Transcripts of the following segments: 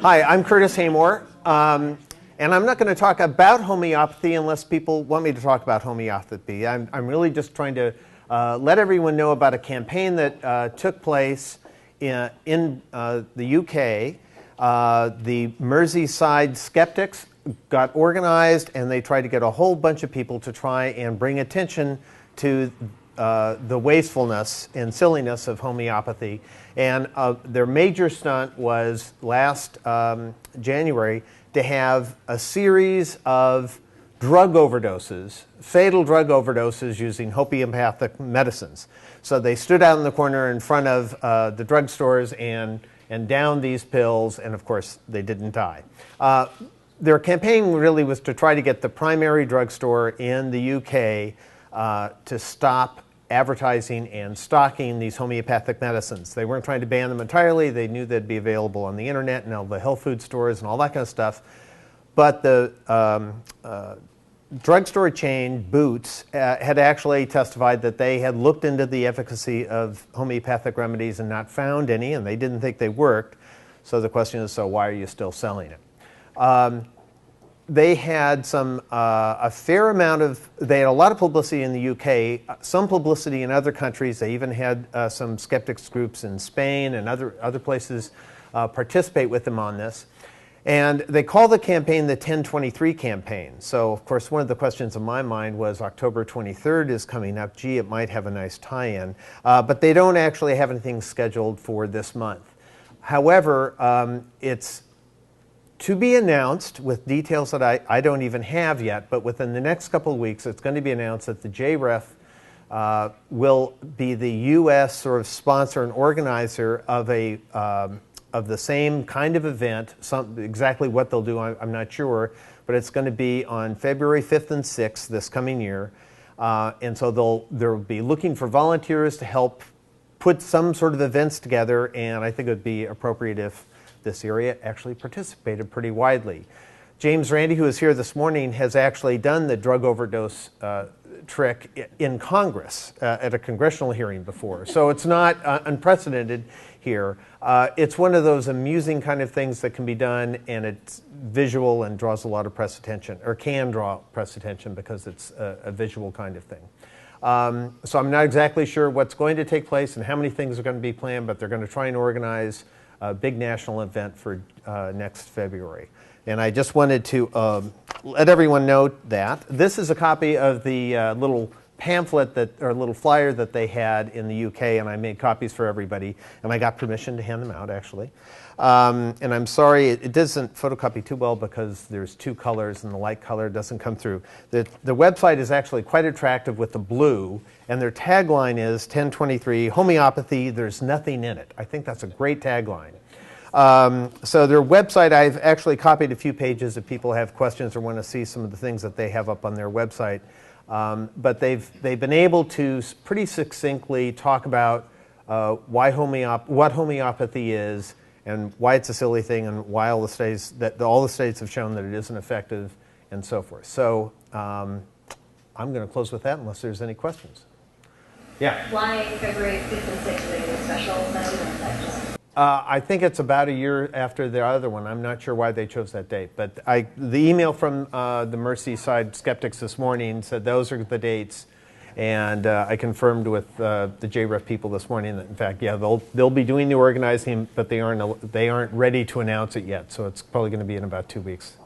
Hi, I'm Curtis Haymore, and I'm not going to talk about homeopathy unless people want me to talk about homeopathy. I'm really just trying to let everyone know about a campaign that took place in the UK. The Merseyside skeptics got organized, and they tried to get a whole bunch of people to try and bring attention to the wastefulness and silliness of homeopathy. And their major stunt was last January to have a series of drug overdoses, fatal drug overdoses using homeopathic medicines. So they stood out in the corner in front of the drugstores and downed these pills, and of course they didn't die. Their campaign really was to try to get the primary drugstore in the UK to stop advertising and stocking these homeopathic medicines. They weren't trying to ban them entirely. They knew they'd be available on the internet and all the health food stores and all that kind of stuff. But the drugstore chain, Boots, had actually testified that they had looked into the efficacy of homeopathic remedies and not found any, and they didn't think they worked. So the question is, so why are you still selling it? They had a fair amount of, they had a lot of publicity in the UK, some publicity in other countries. They even had some skeptics groups in Spain and other places participate with them on this. And they call the campaign the 1023 campaign. So, of course, one of the questions in my mind was October 23rd is coming up. Gee, it might have a nice tie-in. But they don't actually have anything scheduled for this month. However, it's to be announced with details that I don't even have yet, but within the next couple of weeks, it's going to be announced that the JREF will be the U.S. sort of sponsor and organizer of of the same kind of event. Exactly what they'll do, I'm not sure, but it's going to be on February 5th and 6th this coming year. And so they'll be looking for volunteers to help put some sort of events together, and I think it would be appropriate if this area actually participated pretty widely. James Randi, who is here this morning, has actually done the drug overdose trick in Congress at a congressional hearing before. So it's not unprecedented here. It's one of those amusing kind of things that can be done, and it's visual and draws a lot of press attention, or can draw press attention because it's a visual kind of thing. So I'm not exactly sure what's going to take place and how many things are going to be planned, but they're going to try and organize a big national event for next February. And I just wanted to let everyone know that. This is a copy of the little pamphlet or little flyer that they had in the UK, and I made copies for everybody, and I got permission to hand them out, actually. And I'm sorry, it doesn't photocopy too well because there's two colors and the light color doesn't come through. The website is actually quite attractive with the blue, and their tagline is 1023, homeopathy, there's nothing in it. I think that's a great tagline. So their website, I've actually copied a few pages if people have questions or want to see some of the things that they have up on their website. But they've been able to pretty succinctly talk about what homeopathy is and why it's a silly thing and why all the states have shown that it isn't effective and so forth. So I'm going to close with that unless there's any questions. Yeah. Why February 5th and 6th? Are they doing special events? I think it's about a year after the other one. I'm not sure why they chose that date. But the email from the Merseyside skeptics this morning said those are the dates. And I confirmed with the JREF people this morning that, in fact, yeah, they'll be doing the organizing, but they aren't ready to announce it yet. So it's probably going to be in about 2 weeks.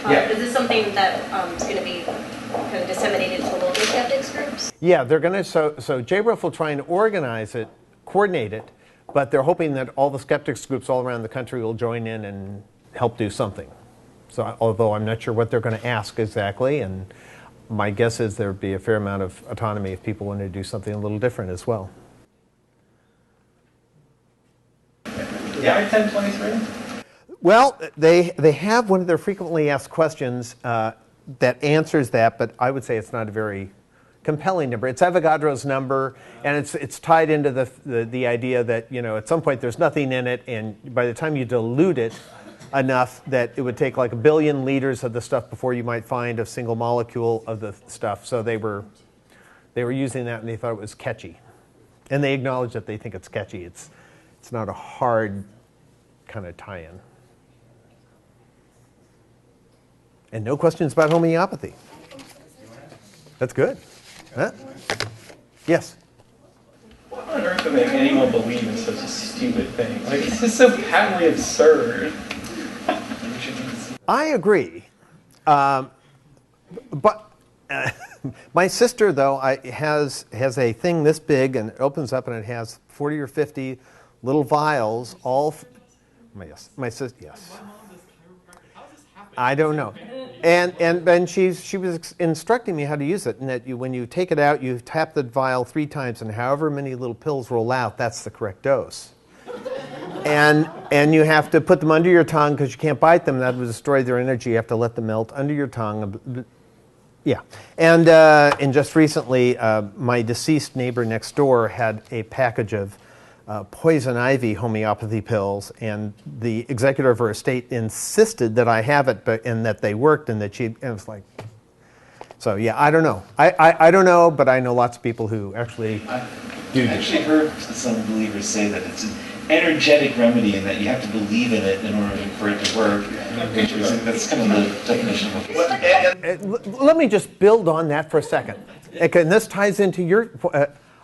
Yeah. Is this something that is going to be kind of disseminated to local skeptics groups? Yeah, they're going to. So JREF will try and organize it, coordinate it. But they're hoping that all the skeptics groups all around the country will join in and help do something. So, although I'm not sure what they're going to ask exactly, and my guess is there'd be a fair amount of autonomy if people want to do something a little different as well. Yeah, 1023? Well, they have one of their frequently asked questions that answers that, but I would say it's not a very compelling number. It's Avogadro's number, and it's tied into the idea that, you know, at some point there's nothing in it, and by the time you dilute it enough that it would take like 1 billion liters of the stuff before you might find a single molecule of the stuff. So they were using that, and they thought it was catchy, and they acknowledge that they think it's catchy. It's not a hard kind of tie-in. And no questions about homeopathy. That's good. Huh? Yes? What on earth would make anyone believe in such a stupid thing? Like, it's just so patently absurd. I agree. But my sister, though, has a thing this big, and it opens up, and it has 40 or 50 little vials, all... My sister, yes. I don't know. And she was instructing me how to use it, and that when you take it out, you tap the vial 3 times, and however many little pills roll out, that's the correct dose. And you have to put them under your tongue because you can't bite them. That would destroy their energy. You have to let them melt under your tongue. Yeah. And just recently, my deceased neighbor next door had a package of poison ivy homeopathy pills, and the executor of her estate insisted that I have it, and that they worked, and that and it was like, so yeah, I don't know. I don't know, but I know lots of people who actually do. I've actually heard some believers say that it's an energetic remedy and that you have to believe in it in order for it to work. That's kind of the definition of it. Let me just build on that for a second. Okay, and this ties into your...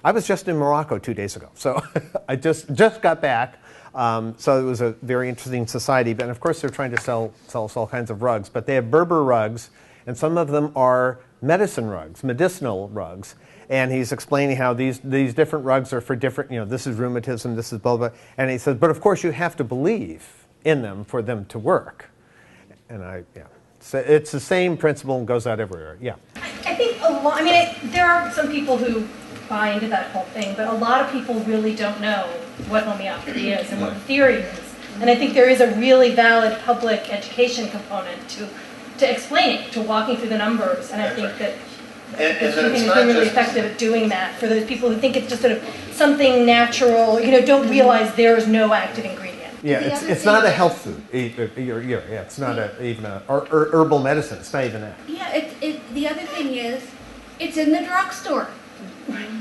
I was just in Morocco 2 days ago, so I just got back. So it was a very interesting society. But of course, they're trying to sell us all kinds of rugs. But they have Berber rugs, and some of them are medicinal rugs. And he's explaining how these different rugs are for different, this is rheumatism, this is blah, blah. And he says, but of course, you have to believe in them for them to work. And so it's the same principle and goes out everywhere. Yeah. I think there are some people who buy into that whole thing, but a lot of people really don't know what homeopathy is and what the theory is. And I think there is a really valid public education component to explaining, to walking through the numbers. And I think that this campaign has been really effective at doing that for those people who think it's just sort of something natural, don't realize there is no active ingredient. Yeah, it's not a health food. It's not even a herbal medicine. It's not even that. Yeah, the other thing is, it's in the drugstore.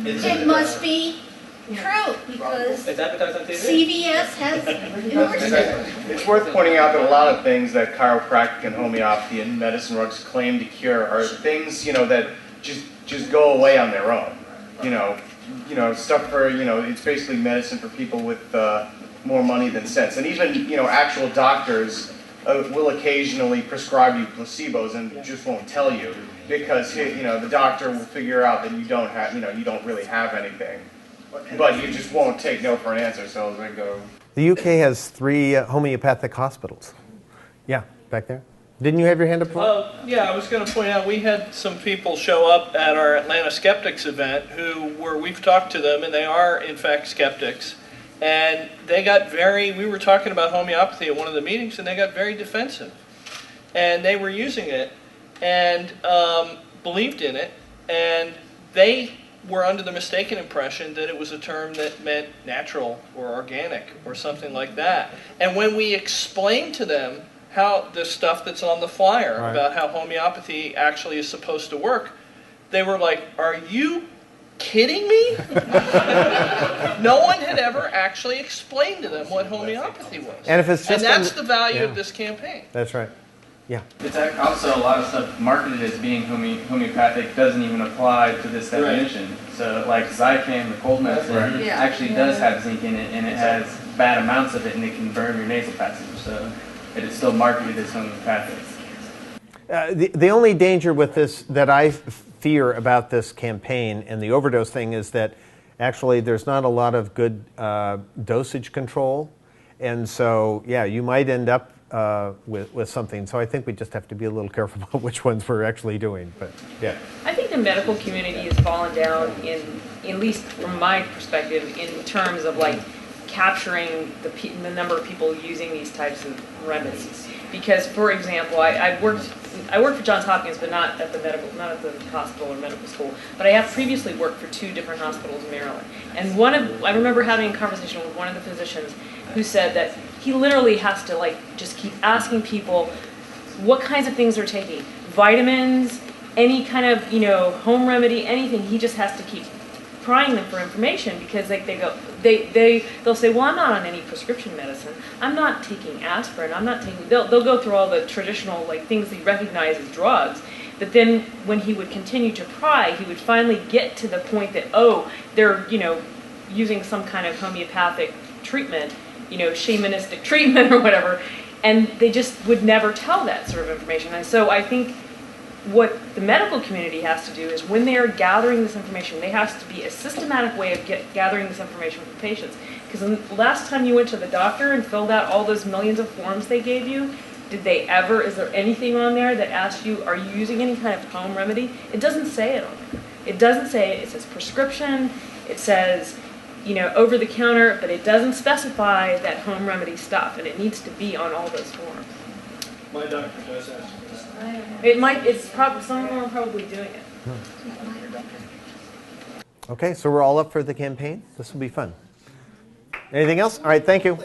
It must be true because It's advertised on TV? CVS has endorsed it. It's worth pointing out that a lot of things that chiropractic and homeopathy and medicine rugs claim to cure are things, that just go away on their own. Stuff for, it's basically medicine for people with more money than sense. And even, actual doctors will occasionally prescribe you placebos and just won't tell you because, the doctor will figure out that you don't really have anything. But you just won't take no for an answer, so they go. The UK has 3 homeopathic hospitals. Yeah, back there. Didn't you have your hand up? Yeah, I was going to point out we had some people show up at our Atlanta Skeptics event we've talked to them, and they are in fact skeptics. And they got we were talking about homeopathy at one of the meetings, and they got very defensive. And they were using it and believed in it, and they were under the mistaken impression that it was a term that meant natural or organic or something like that. And when we explained to them how the stuff that's on the flyer about how homeopathy actually is supposed to work, they were like, "Are you kidding me?" No one had ever actually explained to them what homeopathy was. And if it's just that's the value of this campaign. That's right. Yeah. It's also a lot of stuff marketed as being homeopathic doesn't even apply to this definition. Right. So like Zicam, the cold medicine, actually does have zinc in it, and it has bad amounts of it, and it can burn your nasal passage. So it is still marketed as homeopathic. The only danger with this that I fear about this campaign and the overdose thing is that actually there's not a lot of good dosage control. And so, you might end up with something. So I think we just have to be a little careful about which ones we're actually doing. But yeah. I think the medical community has fallen down at least from my perspective, in terms of capturing the number of people using these types of remedies. Because, for example, I worked for Johns Hopkins, but not at the hospital or medical school. But I have previously worked for 2 different hospitals in Maryland. And I remember having a conversation with one of the physicians who said that he literally has to just keep asking people what kinds of things they're taking, vitamins, any kind of home remedy, anything. He just has to keep prying them for information because like they'll say, well, I'm not on any prescription medicine. I'm not taking aspirin. I'm not taking. They'll go through all the traditional like things that you recognize as drugs. But then when he would continue to pry, he would finally get to the point that, oh, they're, using some kind of homeopathic treatment, shamanistic treatment or whatever, and they just would never tell that sort of information. And so I think what the medical community has to do is when they are gathering this information, there has to be a systematic way of gathering this information from patients. Because the last time you went to the doctor and filled out all those millions of forms they gave you, is there anything on there that asks you, are you using any kind of home remedy? It doesn't say it on there. It doesn't say it. It says prescription. It says, over the counter, but it doesn't specify that home remedy stuff, and it needs to be on all those forms. My doctor does ask. Some of them are probably doing it. Okay, so we're all up for the campaign. This will be fun. Anything else? All right, thank you.